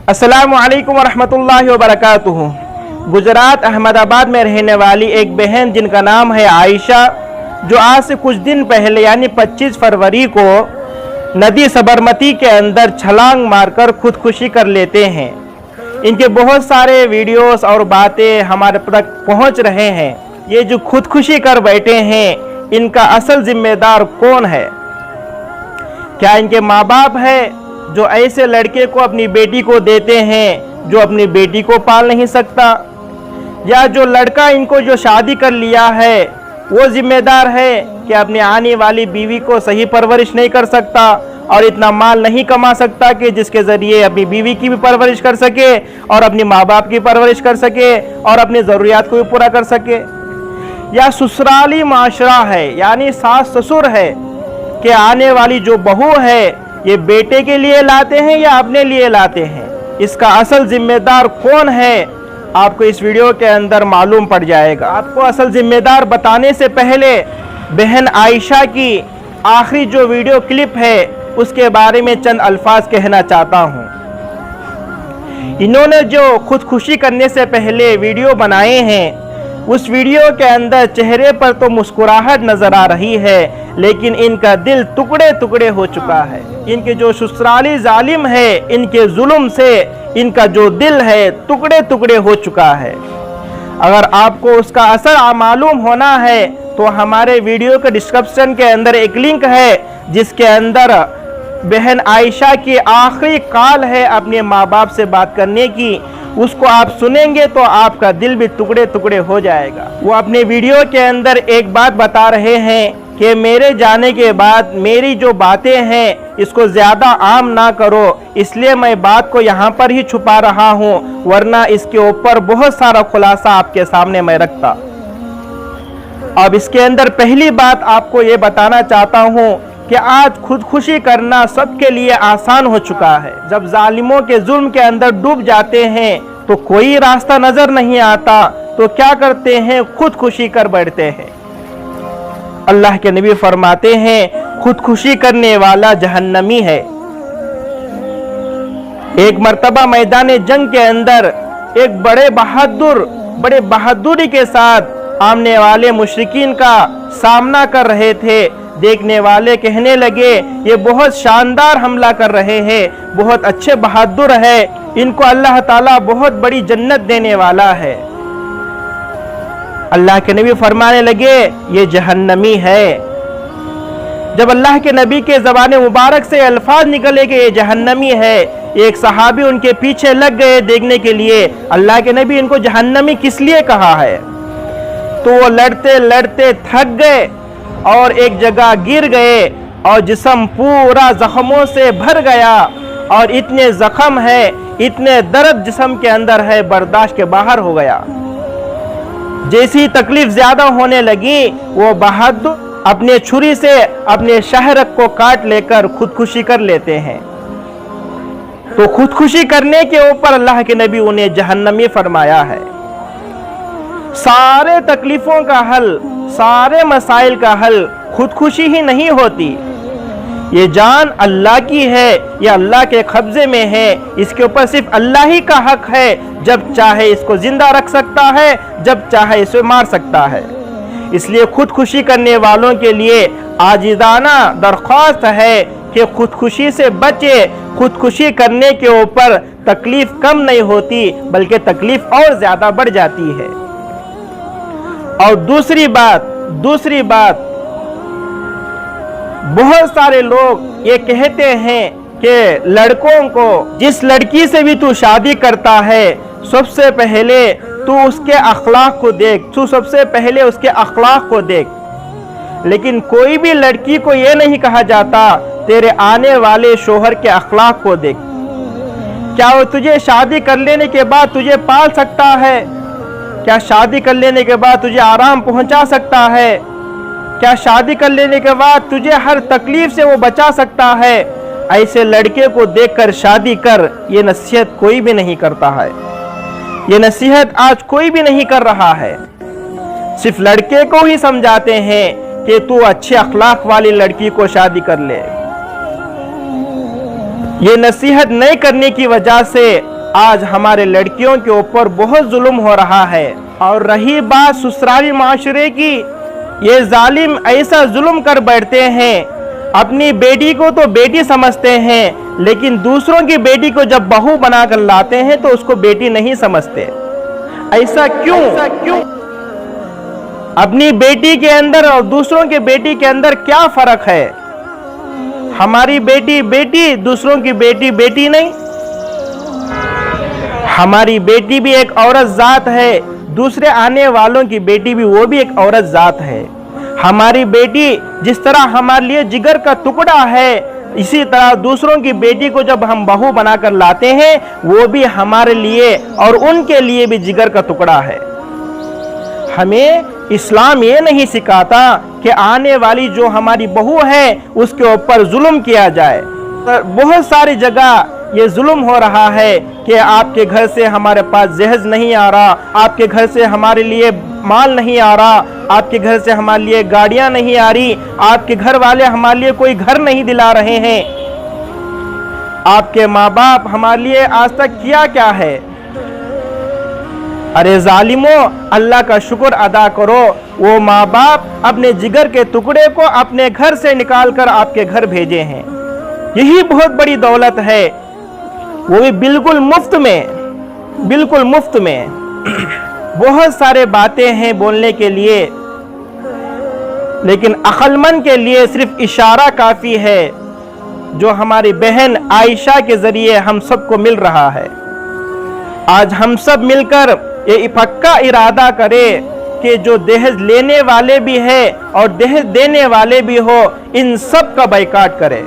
अस्सलामु अलैकुम वरहमतुल्लाहि वबरकातुहू। गुजरात अहमदाबाद में रहने वाली एक बहन जिनका नाम है आयशा, जो आज से कुछ दिन पहले यानी 25 फरवरी को नदी सबरमती के अंदर छलांग मारकर खुदकुशी कर लेते हैं। इनके बहुत सारे वीडियोस और बातें हमारे तक पहुंच रहे हैं। ये जो खुदकुशी कर बैठे हैं, इनका असल जिम्मेदार कौन है? क्या इनके माँ बाप है जो ऐसे लड़के को अपनी बेटी को देते हैं जो अपनी बेटी को पाल नहीं सकता, या जो लड़का इनको जो शादी कर लिया है वो जिम्मेदार है कि अपनी आने वाली बीवी को सही परवरिश नहीं कर सकता और इतना माल नहीं कमा सकता कि जिसके ज़रिए अपनी बीवी की भी परवरिश कर सके और अपनी माँ बाप की परवरिश कर सके और अपनी ज़रूरियात को भी पूरा कर सके। या ससुराली माशरा है यानी सास ससुर है कि आने वाली जो बहू है ये बेटे के लिए लाते हैं या अपने लिए लाते हैं, इसका असल जिम्मेदार कौन है आपको इस वीडियो के अंदर मालूम पड़ जाएगा। आपको असल जिम्मेदार बताने से पहले बहन आयशा की आखिरी जो वीडियो क्लिप है उसके बारे में चंद अल्फाज कहना चाहता हूँ। इन्होंने जो खुदकुशी करने से पहले वीडियो बनाए हैं, उस वीडियो के अंदर चेहरे पर तो मुस्कुराहट नजर आ रही है, लेकिन इनका दिल टुकड़े टुकड़े हो चुका है। इनके जो ससुराली जालिम है, इनके जुल्म से इनका जो दिल है टुकड़े टुकड़े हो चुका है। अगर आपको उसका असर मालूम होना है तो हमारे वीडियो के डिस्क्रिप्शन के अंदर एक लिंक है जिसके अंदर बहन आयशा की आखिरी कॉल है अपने माँ बाप से बात करने की। उसको आप सुनेंगे तो आपका दिल भी टुकड़े टुकड़े हो जाएगा। वो अपने वीडियो के अंदर एक बात बता रहे हैं कि मेरे जाने के बाद मेरी जो बातें हैं इसको ज़्यादा आम ना करो, इसलिए मैं बात को यहाँ पर ही छुपा रहा हूँ, वरना इसके ऊपर बहुत सारा खुलासा आपके सामने मैं रखता। अब इसके अंदर पहली बात आपको ये बताना चाहता हूँ कि आज खुदकुशी करना सबके लिए आसान हो चुका है। जब जालिमों के जुल्म के अंदर डूब जाते हैं तो कोई रास्ता नजर नहीं आता, तो क्या करते हैं? खुदकुशी कर बैठते हैं। अल्लाह के नबी फरमाते हैं खुदकुशी करने वाला जहन्नमी है। एक मर्तबा मैदान जंग के अंदर एक बड़े बहादुरी के साथ आमने वाले मुशरिकीन का सामना कर रहे थे। देखने वाले कहने लगे ये बहुत शानदार हमला कर रहे हैं, बहुत अच्छे बहादुर है, इनको अल्लाह ताला बहुत बड़ी जन्नत देने वाला है। अल्लाह के नबी फरमाने लगे ये जहन्नमी है। जब अल्लाह के नबी के ज़बान मुबारक से अल्फाज निकले कि ये जहन्नमी है, एक सहाबी उनके पीछे लग गए देखने के लिए अल्लाह के नबी इनको जहन्नमी किस लिए कहा है। तो वो लड़ते लड़ते थक गए और एक जगह गिर गए और जिस्म पूरा जख्मों से भर गया और इतने जख्म है, इतने दर्द जिस्म के अंदर है, बर्दाश्त के बाहर हो गया। जैसी तकलीफ ज्यादा होने लगी वो बहादुर अपने छुरी से अपने शाहरक को काट लेकर खुदकुशी कर लेते हैं। तो खुदकुशी करने के ऊपर अल्लाह के नबी उन्हें जहन्नमी फरमाया है। सारे तकलीफों का हल, सारे मसाइल का हल खुदकुशी ही नहीं होती। ये जान अल्लाह की है, ये अल्लाह के कब्जे में है, इसके ऊपर सिर्फ अल्लाह ही का हक है। जब चाहे इसको जिंदा रख सकता है, जब चाहे इसे मार सकता है। इसलिए खुदकुशी करने वालों के लिए आजिज़ाना दरख्वास्त है कि खुदकुशी से बचे। खुदकुशी करने के ऊपर तकलीफ कम नहीं होती बल्कि तकलीफ और ज्यादा बढ़ जाती है। और दूसरी बात बहुत सारे लोग ये कहते हैं कि लड़कों को जिस लड़की से भी तू शादी करता है सबसे पहले तू उसके अखलाक को देख, तू सबसे पहले उसके अखलाक को देख। लेकिन कोई भी लड़की को ये नहीं कहा जाता तेरे आने वाले शोहर के अखलाक को देख। क्या वो तुझे शादी कर लेने के बाद तुझे पाल सकता है? क्या शादी कर लेने के बाद तुझे आराम पहुंचा सकता है? क्या शादी कर लेने के बाद तुझे हर तकलीफ से वो बचा सकता है? ऐसे लड़के को देखकर शादी कर, ये नसीहत कोई भी नहीं करता है। ये नसीहत आज कोई भी नहीं कर रहा है। सिर्फ लड़के को ही समझाते हैं कि तू अच्छे अखलाक वाली लड़की को शादी कर ले। ये नसीहत नहीं करने की वजह से आज हमारे लड़कियों के ऊपर बहुत जुल्म हो रहा है। और रही बात ससुराली माशरे की, ये जालिम ऐसा जुल्म कर बैठते हैं, अपनी बेटी को तो बेटी समझते हैं, लेकिन दूसरों की बेटी को जब बहू बनाकर लाते हैं तो उसको बेटी नहीं समझते। ऐसा क्यों? अपनी बेटी के अंदर और दूसरों के बेटी के अंदर क्या फर्क है? हमारी बेटी बेटी, दूसरों की बेटी बेटी नहीं। हमारी बेटी भी एक औरत जात है, दूसरे आने वालों की बेटी भी वो भी एक औरत जात है। हमारी बेटी जिस तरह हमारे लिए जिगर का टुकड़ा है, इसी तरह दूसरों की बेटी को जब हम बहू बनाकर लाते हैं वो भी हमारे लिए और उनके लिए भी जिगर का टुकड़ा है। हमें इस्लाम ये नहीं सिखाता कि आने वाली जो हमारी बहू है उसके ऊपर जुल्म किया जाए। बहुत सारी जगह ये जुल्म हो रहा है कि आपके घर से हमारे पास जहेज नहीं आ रहा, आपके घर से हमारे लिए माल नहीं आ रहा, आपके घर से हमारे लिए गाड़ियां नहीं आ रही, आपके घर वाले हमारे लिए कोई घर नहीं दिला रहे हैं। आपके माँ बाप हमारे लिए आज तक किया क्या है? अरे जालिमों, अल्लाह का शुक्र अदा करो, वो माँ बाप अपने जिगर के टुकड़े को अपने घर से निकाल कर आपके घर भेजे हैं। यही बहुत बड़ी दौलत है, वो भी बिल्कुल मुफ्त में, बिल्कुल मुफ्त में। बहुत सारे बातें हैं बोलने के लिए, लेकिन अक्लमंद के लिए सिर्फ इशारा काफी है, जो हमारी बहन आयशा के जरिए हम सबको मिल रहा है। आज हम सब मिलकर ये पक्का इरादा करें कि जो दहेज लेने वाले भी है और दहेज देने वाले भी हो, इन सब का बाइकाट करें।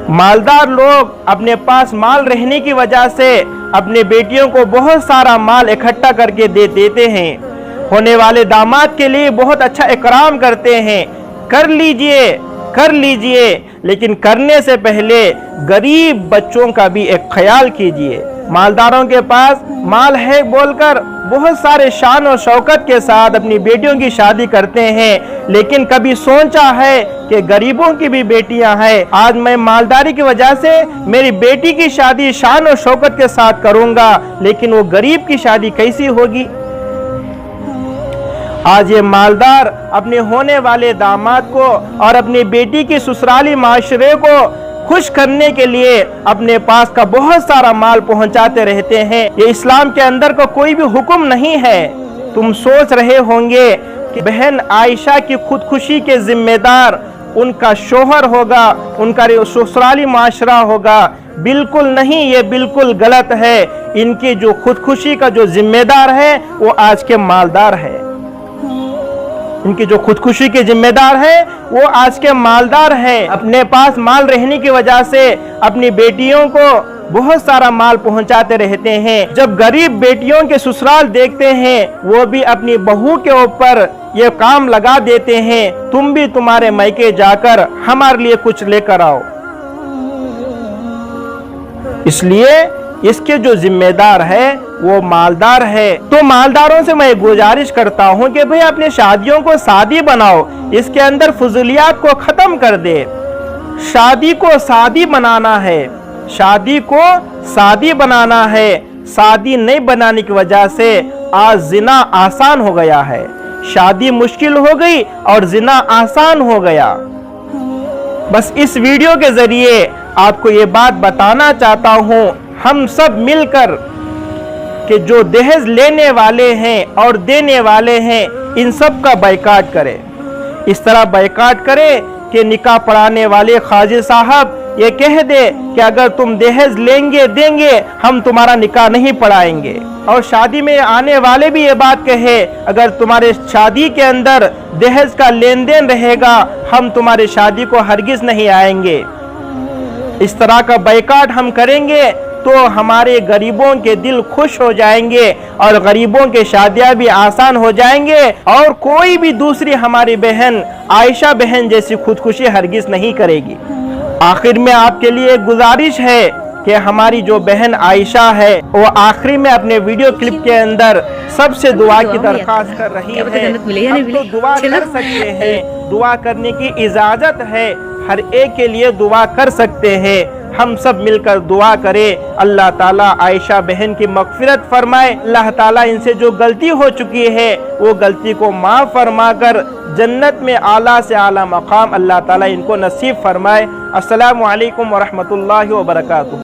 मालदार लोग अपने पास माल रहने की वजह से अपने बेटियों को बहुत सारा माल इकट्ठा करके दे देते हैं। होने वाले दामाद के लिए बहुत अच्छा इकराम करते हैं, कर लीजिए कर लीजिए, लेकिन करने से पहले गरीब बच्चों का भी एक ख्याल कीजिए। मालदारों के पास माल है बोलकर बहुत सारे शान और शौकत के साथ अपनी बेटियों की शादी करते हैं, लेकिन कभी सोचा है कि गरीबों की भी बेटियां हैं। आज मैं मालदारी की वजह से मेरी बेटी की शादी शान और शौकत के साथ करूंगा, लेकिन वो गरीब की शादी कैसी होगी? आज ये मालदार अपने होने वाले दामाद को और अपनी बेटी की ससुराली माशरे को खुश करने के लिए अपने पास का बहुत सारा माल पहुंचाते रहते हैं। ये इस्लाम के अंदर का कोई भी हुक्म नहीं है। तुम सोच रहे होंगे कि बहन आयशा की खुदकुशी के जिम्मेदार उनका शोहर होगा, उनका ससुराली माशरा होगा। बिल्कुल नहीं, ये बिल्कुल गलत है। इनकी जो खुदकुशी का जो जिम्मेदार है वो आज के मालदार है। इनकी जो खुदकुशी के जिम्मेदार है वो आज के मालदार हैं। अपने पास माल रहने की वजह से अपनी बेटियों को बहुत सारा माल पहुंचाते रहते हैं। जब गरीब बेटियों के ससुराल देखते हैं वो भी अपनी बहू के ऊपर ये काम लगा देते हैं, तुम भी तुम्हारे मायके जाकर हमारे लिए कुछ लेकर आओ। इसलिए इसके जो जिम्मेदार है वो मालदार है। तो मालदारों से मैं गुजारिश करता हूं कि भाई अपनी शादियों को शादी बनाओ, इसके अंदर फजूलियात को खत्म कर दे। शादी को शादी बनाना है, शादी को शादी बनाना है। शादी नहीं बनाने की वजह से आज जिना आसान हो गया है, शादी मुश्किल हो गई और जिना आसान हो गया। बस इस वीडियो के जरिए आपको ये बात बताना चाहता हूं, हम सब मिलकर कि जो दहेज लेने वाले हैं और देने वाले हैं इन सब का बाइकाट करें। इस तरह बाइकाट करें कि निकाह पढ़ाने वाले खाजी साहब ये कह दे कि अगर तुम दहेज लेंगे देंगे हम तुम्हारा निकाह नहीं पढ़ाएंगे। और शादी में आने वाले भी ये बात कहे अगर तुम्हारे शादी के अंदर दहेज का लेन देन रहेगा हम तुम्हारी शादी को हरगिज नहीं आएंगे। इस तरह का बाइकाट हम करेंगे तो हमारे गरीबों के दिल खुश हो जाएंगे और गरीबों के शादियां भी आसान हो जाएंगे और कोई भी दूसरी हमारी बहन आयशा बहन जैसी खुदकुशी हरगिज नहीं करेगी। आखिर में आपके लिए गुजारिश है कि हमारी जो बहन आयशा है वो आखिरी में अपने वीडियो क्लिप के अंदर सबसे दुआ की दरख्वास्त कर रही है। हम तो दुआ कर सकते हैं, دعا کرنے کی اجازت ہے، ہر ایک کے لیے دعا کر سکتے ہیں۔ ہم سب مل کر دعا کریں، اللہ تعالیٰ عائشہ بہن کی مغفرت فرمائے، اللہ تعالیٰ ان سے جو غلطی ہو چکی ہے وہ غلطی کو معاف فرما کر جنت میں اعلیٰ سے اعلیٰ مقام اللہ تعالیٰ ان کو نصیب فرمائے۔ السلام علیکم ورحمۃ اللہ وبرکاتہ۔